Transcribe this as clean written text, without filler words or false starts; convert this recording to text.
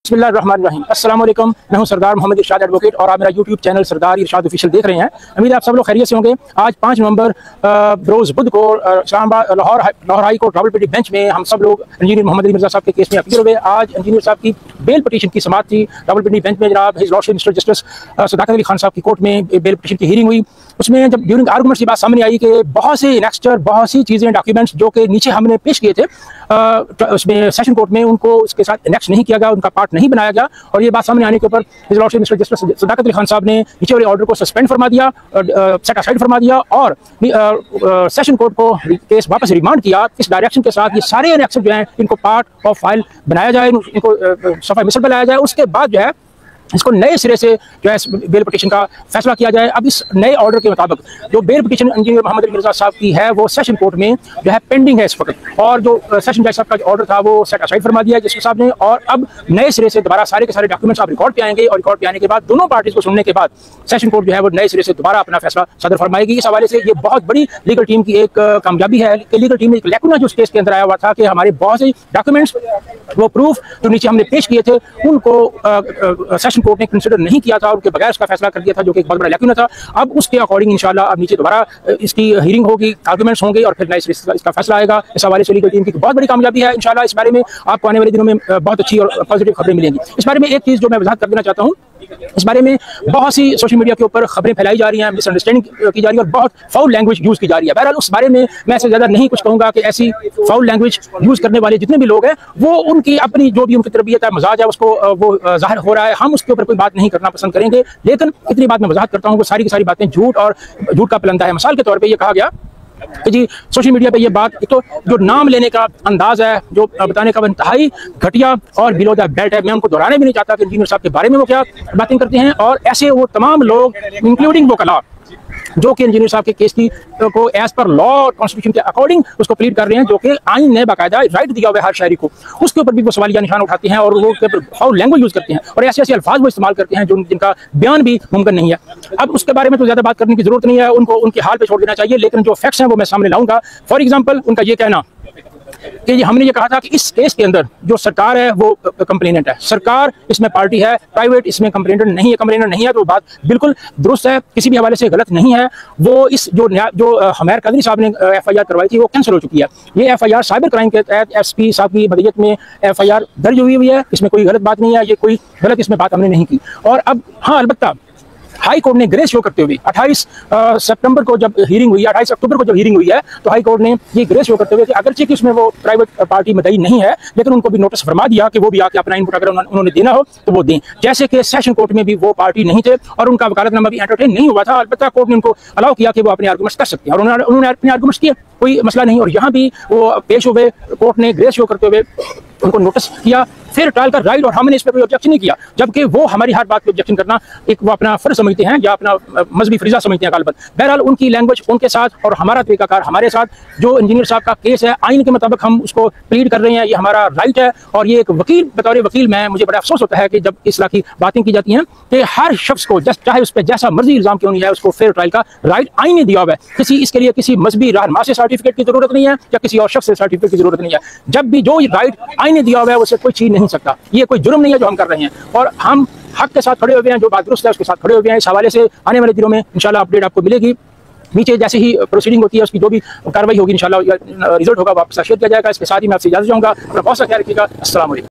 बिस्मिल्लाहिर्रहमानिर्रहीम। अस्सलाम वालेकुम। मैं हूं सरदार मोहम्मद इरशाद एडवोकेट और आप मेरा यूट्यूब चैनल सरदार इरशाद ऑफिशियल देख रहे हैं। उम्मीद है आप सब लोग खैरियत से होंगे। आज 5 नवंबर रोज़ बुध को Islamabad Lahore high court Rawalpindi bench में हम सब लोग इंजीनियर मोहम्मद अली मिर्जा साहब के केस में अपील हुए। आज इंजीनियर साहब की बेल पिटीशन की समाअत थी रावलपिंडी बेंच में। जनाब हिज लॉर्डशिप मिस्टर जस्टिस सदाकत अली खान साहब की कोर्ट में बेल पिटीशन की हियरिंग हुई। उसमें जब ड्यूरिंग आर्गूमेंट्स की बात सामने आई कि बहुत से इनेक्स्टर, बहुत सी चीज़ें, डॉक्यूमेंट्स जो कि नीचे हमने पेश किए थे उसमें सेशन कोर्ट में, उनको उसके साथ इनेक्ट नहीं किया गया, उनका पार्ट नहीं बनाया गया। और ये बात सामने आने के ऊपर हिज लॉर्डशिप मिस्टर जस्टिस सदाकत अली खान साहब ने नीचे वाले ऑर्डर को सस्पेंड फरमा दिया, सेट असाइड फरमा दिया और सेशन कोर्ट को केस वापस रिमांड किया। इस डायरेक्शन के साथ ये सारे इनेक्शन जो हैं इनको पार्ट ऑफ फाइल बनाया जाए, इनको सफाई मिसल बनाया जाए। उसके बाद जो है इसको नए सिरे से जो है बेल पिटीशन का फैसला किया जाए। अब इस नए ऑर्डर के मुताबिक जो bail petition engineer Mohammad Ali Mirza साहब की है वो सेशन कोर्ट में जो है पेंडिंग है इस वक्त, और जो सेशन जज साहब का जो ऑर्डर था वो सेट असाइड फरमा दिया जस्टिस साहब ने। और अब नए सिरे से दोबारा सारे के सारे डॉक्यूमेंट्स आप रिकॉर्ड पे आएंगे और रिकॉर्ड पे आने के बाद दोनों पार्टीज को सुनने के बाद सेशन कोर्ट जो है वो नए सिरे से दोबारा अपना फैसला सदर फरमाएगी। इस हवाले से ये बहुत बड़ी लीगल टीम की एक कामयाबी है कि लीगल टीम ने एक लैकुना जो केस के अंदर आया हुआ था कि हमारे बहुत से डॉक्यूमेंट्स, वो प्रूफ जो नीचे हमने पेश किए थे, उनको सेशन कोर्ट ने कंसिडर नहीं किया था, उनके बगैर उसका फैसला कर दिया था, जो कि एक बहुत बड़ा लैकुना था। अब उसके अकॉर्डिंग इंशाल्लाह अब नीचे दोबारा इसकी हियरिंग होगी, आर्गुमेंट्स होंगे और फिर नए सिरे से इसका फैसला आएगा। इस हवाले से लीगल टीम की बहुत बड़ी कामयाबी है। इंशाल्लाह इस बारे में आपको आने वाले दिनों में बहुत अच्छी और पॉजिटिव खबरें मिलेंगी। इस बारे में एक चीज़ जो मैं वजाहत कर देना चाहता हूँ, इस बारे में बहुत सी सोशल मीडिया के ऊपर खबरें फैलाई जा रही हैं, मिसअंडरस्टैंडिंग की जा रही है और बहुत फाउल लैंग्वेज यूज़ की जा रही है। बहरहाल उस बारे में मैं इससे ज़्यादा नहीं कुछ कहूँगा कि ऐसी फाउल लैंग्वेज यूज़ करने वाले जितने भी लोग हैं वो उनकी अपनी जो भी उनकी तरबियत है, मजाज है, उसको वो जाहिर हो रहा है। हम उसके ऊपर कोई बात नहीं करना पसंद करेंगे, लेकिन इतनी बात मैं वजाहत करता हूँ कि सारी की सारी बातें झूठ और झूठ का पलंदा है। मिसाल के तौर पर यह कहा गया कि जी सोशल मीडिया पे ये बात, एक तो जो नाम लेने का अंदाज है, जो बताने का इंतहाई घटिया और बिलो द बेल्ट है। मैं उनको दोहराने भी नहीं चाहता कि इंजीनियर साहब के बारे में वो क्या बातें करते हैं। और ऐसे वो तमाम लोग इंक्लूडिंग वो कला जो कि इंजीनियर साहब के केस की को एज पर लॉ और कॉन्स्टिट्यूशन के अकॉर्डिंग उसको प्लीड कर रहे हैं, जो कि आइन ने बाकायदा राइट दिया हुआ है हर शायरी को, उसके ऊपर भी वो सवालिया निशान उठाते हैं और वो फाउल लैंग्वेज यूज़ करते हैं और ऐसे ऐसे अल्फाज वो इस्तेमाल करते हैं जो जिनका बयान भी मुमकिन नहीं है। अब उसके बारे में तो ज़्यादा बात करने की जरूरत नहीं है, उनको उनके हाल पे छोड़ देना चाहिए। लेकिन जो फैक्ट्स हैं वो मैं सामने लाऊंगा। फॉर एग्जाम्पल उनका ये कहना कि हमने ये कहा था कि इस केस के अंदर जो सरकार है वो कंप्लेनेंट है, सरकार इसमें पार्टी है, प्राइवेट इसमें कंप्लेनेंट नहीं है। कंप्लेनेंट नहीं है तो बात बिल्कुल दुरुस्त है, किसी भी हवाले से गलत नहीं है। वो इस जो हमेर कादरी साहब ने FIR करवाई थी वो कैंसिल हो चुकी है। ये FIR साइबर क्राइम के तहत SP साहब की मदीयत में FIR दर्ज हुई है, इसमें कोई गलत बात नहीं है, ये कोई गलत इसमें बात हमने नहीं की। और अब हाँ, अलबत्ता हाई कोर्ट ने ग्रेस शो करते हुए 28 सितंबर को जब हियरिंग हुई है, 28 अक्टूबर को जब हियरिंग हुई है, तो हाई कोर्ट ने ये ग्रेस शो करते हुए कि अगरचे कि उसमें वो प्राइवेट पार्टी मदई नहीं है, लेकिन उनको भी नोटिस फरमा दिया कि वो भी आके अपना इनपुट अगर उन्होंने देना हो तो वो दें। जैसे कि सेशन कोर्ट में भी वो पार्टी नहीं थे और उनका वकालतनामा भी एंटरटेन नहीं हुआ था। अलबत्ता कोर्ट ने उनको अलाउ किया कि वो अपने आर्गूमेंट्स कर सकते हैं और उन्होंने अपने आर्गूमेंट्स किए, कोई मसला नहीं। और यहाँ भी वो पेश हुए, कोर्ट ने ग्रेस शो करते हुए उनको नोटिस किया, फिर ट्रायल का राइट, और हमने इस पर कोई ऑब्जेक्शन नहीं किया, जबकि वो हमारी हर बात पे ऑब्जेक्शन करना एक वो अपना फर्ज समझते हैं या अपना मजहबी फरीजा समझते हैं गालबन। बहरहाल उनकी लैंग्वेज उनके साथ और हमारा तरीकाकार हमारे साथ। जो इंजीनियर साहब का केस है आइन के मुताबिक हम उसको प्लीड कर रहे हैं, ये हमारा राइट है। और ये एक वकील, बतौर वकील मैं मुझे बड़ा अफसोस होता है कि जब इस तरह की बातें की जाती हैं कि हर शख्स को चाहे उस पर जैसा मर्जी इल्जाम क्यों नहीं है, उसको फेयर ट्रायल का राइट आइन ने दिया हुआ है। इसके लिए किसी मजहबी रहनुमा से सर्टिफिकेट की जरूरत नहीं है या किसी और शख्स से सर्टिफिकेट की जरूरत नहीं है। जब भी जो राइट आइन ने दिया हुआ है उसे कोई छीन नहीं सकता। ये कोई जुर्म नहीं है जो हम कर रहे हैं और हम हक के साथ खड़े हुए हैं, जो बात दुरुस्त है उसके साथ खड़े हुए हैं। इस हवाले से आने वाले दिनों में इंशाल्लाह अपडेट आपको मिलेगी। नीचे जैसे ही प्रोसीडिंग होती है उसकी जो भी कार्रवाई होगी इंशाल्लाह रिजल्ट होगा वापस शेयर किया जाएगा। इसके साथ ही मैं आपसे इजाजत चाहूँगा। बहुत सा ख्याल रखिएगा। अस्सलाम वालेकुम।